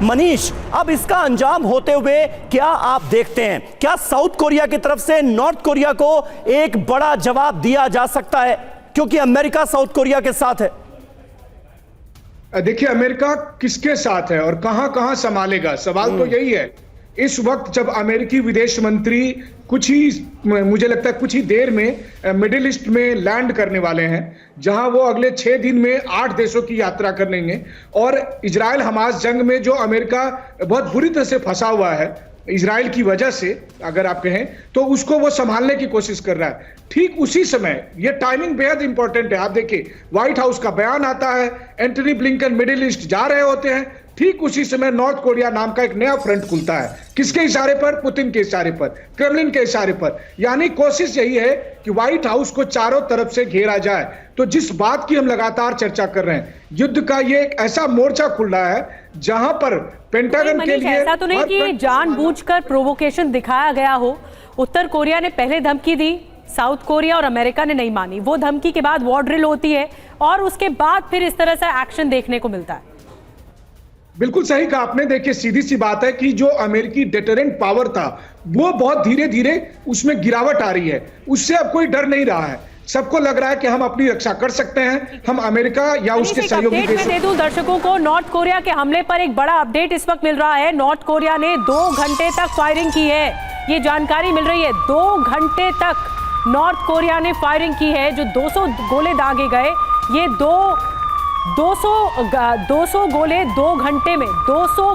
मनीष, अब इसका अंजाम होते हुए क्या आप देखते हैं? क्या साउथ कोरिया की तरफ से नॉर्थ कोरिया को एक बड़ा जवाब दिया जा सकता है, क्योंकि अमेरिका साउथ कोरिया के साथ है? देखिए, अमेरिका किसके साथ है और कहां कहां संभालेगा, सवाल तो यही है। इस वक्त जब अमेरिकी विदेश मंत्री मुझे लगता है कुछ ही देर में मिडिल ईस्ट में लैंड करने वाले हैं, जहां वो अगले 6 दिन में 8 देशों की यात्रा करेंगे। और इजराइल हमास जंग में जो अमेरिका बहुत बुरी तरह से फंसा हुआ है इजराइल की वजह से, अगर आप कहें तो, उसको वो संभालने की कोशिश कर रहा है। ठीक उसी समय, ये टाइमिंग बेहद इंपॉर्टेंट है। आप देखिए, व्हाइट हाउस का बयान आता है, एंटनी ब्लिंकन मिडिल ईस्ट जा रहे होते हैं, ठीक उसी समय नॉर्थ कोरिया नाम का एक नया फ्रंट खुलता है। किसके इशारे पर? पुतिन के इशारे पर, क्रेमलिन के इशारे पर। यानी कोशिश यही है कि व्हाइट हाउस को चारों तरफ से घेरा जाए। तो जिस बात की हम लगातार चर्चा कर रहे हैं, युद्ध का ये एक ऐसा मोर्चा खुल रहा है जहां पर पेंटागन के लिए ऐसा तो नहीं कि जानबूझकर प्रोवोकेशन दिखाया गया हो। उत्तर कोरिया ने पहले धमकी दी, साउथ कोरिया और अमेरिका ने नहीं मानी। वो धमकी के बाद वॉर ड्रिल होती है और उसके बाद फिर इस तरह से एक्शन देखने को मिलता है। बिल्कुल सही कहा आपने। देखिए, सीधी सी बात है कि जो अमेरिकी डेटरेंट पावर था वो बहुत धीरे धीरे उसमें गिरावट आ रही है। उससे अब कोई डर नहीं रहा है। सबको लग रहा है कि हम अपनी रक्षा कर सकते हैं। हम अमेरिका या उसके सहयोगी देशों दे दूं दर्शकों को, नॉर्थ कोरिया के हमले पर एक बड़ा अपडेट इस वक्त मिल रहा है। नॉर्थ कोरिया ने 2 घंटे तक फायरिंग की है, ये जानकारी मिल रही है। 2 घंटे तक नॉर्थ कोरिया ने फायरिंग की है। जो 200 गोले दागे गए, ये 200 गोले 2 घंटे में 200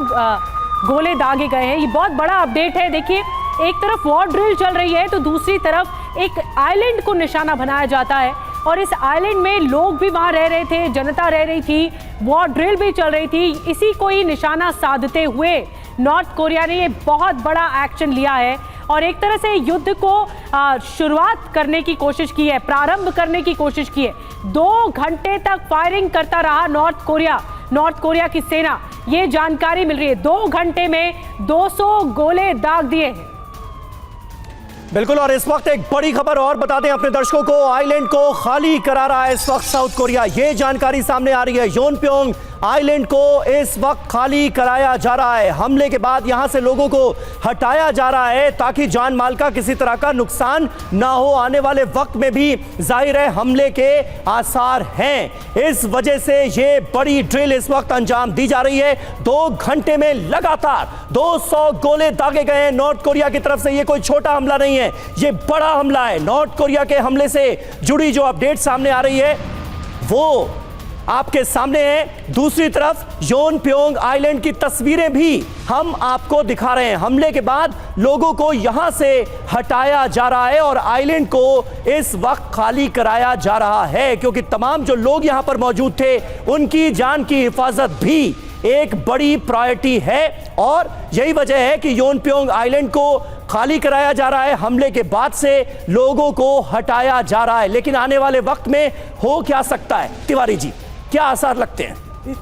गोले दागे गए हैं। ये बहुत बड़ा अपडेट है। देखिए, एक तरफ वॉर ड्रिल चल रही है तो दूसरी तरफ एक आइलैंड को निशाना बनाया जाता है, और इस आइलैंड में लोग भी वहां रह रहे थे, जनता रह रही थी, वॉर ड्रिल भी चल रही थी। इसी को ही निशाना साधते हुए नॉर्थ कोरिया ने ये बहुत बड़ा एक्शन लिया है और एक तरह से युद्ध को शुरुआत करने की कोशिश की है, प्रारंभ करने की कोशिश की है। 2 घंटे तक फायरिंग करता रहा नॉर्थ कोरिया की सेना, ये जानकारी मिल रही है। 2 घंटे में 200 गोले दाग दिए हैं। बिल्कुल, और इस वक्त एक बड़ी खबर और बता दें अपने दर्शकों को, आइलैंड को खाली करा रहा है इस वक्त साउथ कोरिया। ये जानकारी सामने आ रही है, योनप्योंग आइलैंड को इस वक्त खाली कराया जा रहा है। हमले के बाद यहां से लोगों को हटाया जा रहा है ताकि जान माल का किसी तरह का नुकसान ना हो। आने वाले वक्त में भी जाहिर है हमले के आसार हैं, इस वजह से ये बड़ी ड्रिल इस वक्त अंजाम दी जा रही है। 2 घंटे में लगातार 200 गोले दागे गए हैं नॉर्थ कोरिया की तरफ से। ये कोई छोटा हमला नहीं है, ये बड़ा हमला है। नॉर्थ कोरिया के हमले से जुड़ी जो अपडेट सामने आ रही है वो आपके सामने है। दूसरी तरफ योनप्योंग आइलैंड की तस्वीरें भी हम आपको दिखा रहे हैं। हमले के बाद लोगों को यहां से हटाया जा रहा है और आइलैंड को इस वक्त खाली कराया जा रहा है, क्योंकि तमाम जो लोग यहां पर मौजूद थे उनकी जान की हिफाजत भी एक बड़ी प्रायोरिटी है। और यही वजह है कि योनप्योंग आइलैंड को खाली कराया जा रहा है। हमले के बाद से लोगों को हटाया जा रहा है, लेकिन आने वाले वक्त में हो क्या सकता है? तिवारी जी, क्या आसार लगते हैं?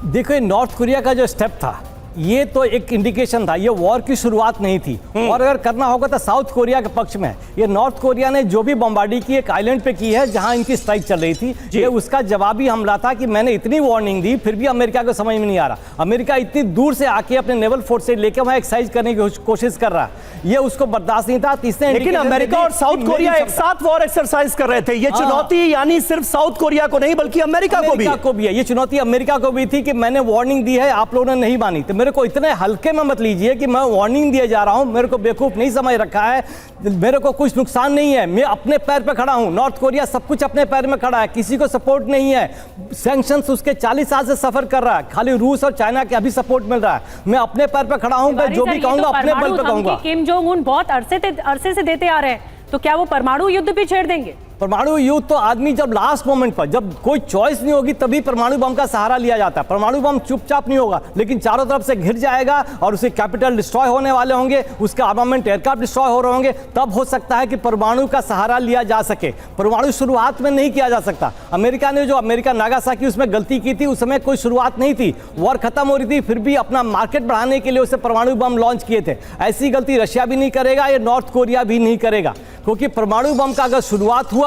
देखो, नॉर्थ कोरिया का जो स्टेप था ये तो एक इंडिकेशन था, ये वॉर की शुरुआत नहीं थी। और अगर करना होगा तो साउथ कोरिया के पक्ष में। ये नॉर्थ कोरिया ने जो भी बमबार्डी की एक आइलैंड पे की है जहां इनकी स्ट्राइक चल रही थी, ये उसका जवाबी हमला था कि मैंने इतनी वार्निंग दी फिर भी अमेरिका को समझ में नहीं आ रहा। अमेरिका इतनी दूर से आके अपने नेवल फोर्स से लेकर वहां एक्सरसाइज करने की कोशिश कर रहा है, ये उसको बर्दाश्त नहीं था। लेकिन अमेरिका और साउथ कोरिया एक साथ वॉर एक्सरसाइज कर रहे थे। ये चुनौती यानी सिर्फ साउथ कोरिया को नहीं बल्कि अमेरिका को भी है। ये चुनौती अमेरिका को भी थी कि मैंने वार्निंग दी है, आप लोगों ने नहीं मानी, तो मेरे को इतने हल्के में मत लीजिए कि मैं वार्निंग दिए जा रहा हूं, मेरे को बेवकूफ नहीं समझ रखा है, मेरे को कुछ नुकसान नहीं है, मैं अपने पैर पे खड़ा हूं। नॉर्थ कोरिया सब कुछ अपने पैर में खड़ा है, किसी को सपोर्ट नहीं है। सैंक्शंस उसके 40 साल से सफर कर रहा है, खाली रूस और चाइना के अभी सपोर्ट मिल रहा है। मैं अपने पैर पे खड़ा हूं, मैं जो भी कहूंगा अपने बल पे कहूंगा। किम जोंग उन बहुत अरसे से देते आ रहे हैं, तो क्या वो परमाणु युद्ध भी छेड़ देंगे? परमाणु युद्ध तो आदमी जब लास्ट मोमेंट पर, जब कोई चॉइस नहीं होगी तभी परमाणु बम का सहारा लिया जाता है। परमाणु बम चुपचाप नहीं होगा, लेकिन चारों तरफ से घिर जाएगा और उसके कैपिटल डिस्ट्रॉय होने वाले होंगे, उसके आर्मामेंट एयरक्राफ्ट डिस्ट्रॉय हो रहे होंगे, तब हो सकता है कि परमाणु का सहारा लिया जा सके। परमाणु शुरुआत में नहीं किया जा सकता। अमेरिका ने जो अमेरिका नागासाकी उसमें गलती की थी, उस समय कोई शुरुआत नहीं थी, वॉर खत्म हो रही थी, फिर भी अपना मार्केट बढ़ाने के लिए उसे परमाणु बम लॉन्च किए थे। ऐसी गलती रशिया भी नहीं करेगा, ये नॉर्थ कोरिया भी नहीं करेगा, क्योंकि परमाणु बम का अगर शुरुआत हुआ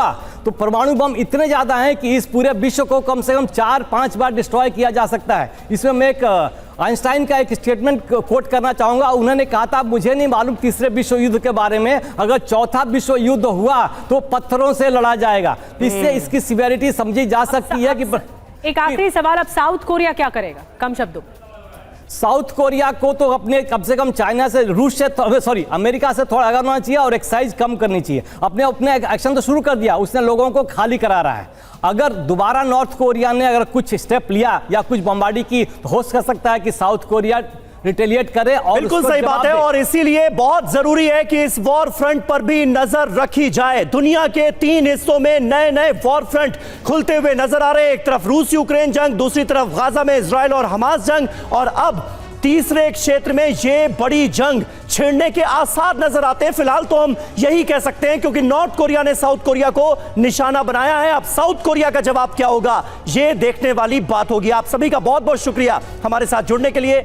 तो परमाणु बम इतने ज्यादा हैं कि इस पूरे विश्व को कम से कम 4-5 बार डिस्ट्रॉय किया जा सकता है। इसमें मैं एक आइंस्टाइन का एक स्टेटमेंट कोट करना चाहूंगा। उन्होंने कहा था, मुझे नहीं मालूम तीसरे विश्व युद्ध के बारे में, अगर चौथा विश्व युद्ध हुआ तो पत्थरों से लड़ा जाएगा। इससे इसकी सिवियरिटी समझी जा सकती है कि एक आखिरी सवाल, अब साउथ कोरिया क्या करेगा, कम शब्दों? साउथ कोरिया को तो अपने कम से कम चाइना से, रूस से, सॉरी अमेरिका से थोड़ा आगे होना चाहिए और एक्साइज कम करनी चाहिए। अपने एक्शन तो शुरू कर दिया, उसने लोगों को खाली करा रहा है। अगर दोबारा नॉर्थ कोरिया ने अगर कुछ स्टेप लिया या कुछ बमबारी की तो हो सकता है कि साउथ कोरिया रिटेलिएट करे। और बिल्कुल सही बात है, और इसीलिए बहुत जरूरी है कि इस वॉर फ्रंट पर भी नजर रखी जाए। दुनिया के 3 हिस्सों में नए नए वॉर फ्रंट खुलते हुए नजर आ रहे हैं। एक तरफ रूस यूक्रेन जंग, दूसरी तरफ गाजा में इजराइल और हमास जंग, और अब तीसरे क्षेत्र में ये बड़ी जंग छिड़ने के आसार नजर आते हैं। फिलहाल तो हम यही कह सकते हैं, क्योंकि नॉर्थ कोरिया ने साउथ कोरिया को निशाना बनाया है। अब साउथ कोरिया का जवाब क्या होगा, ये देखने वाली बात होगी। आप सभी का बहुत बहुत शुक्रिया हमारे साथ जुड़ने के लिए।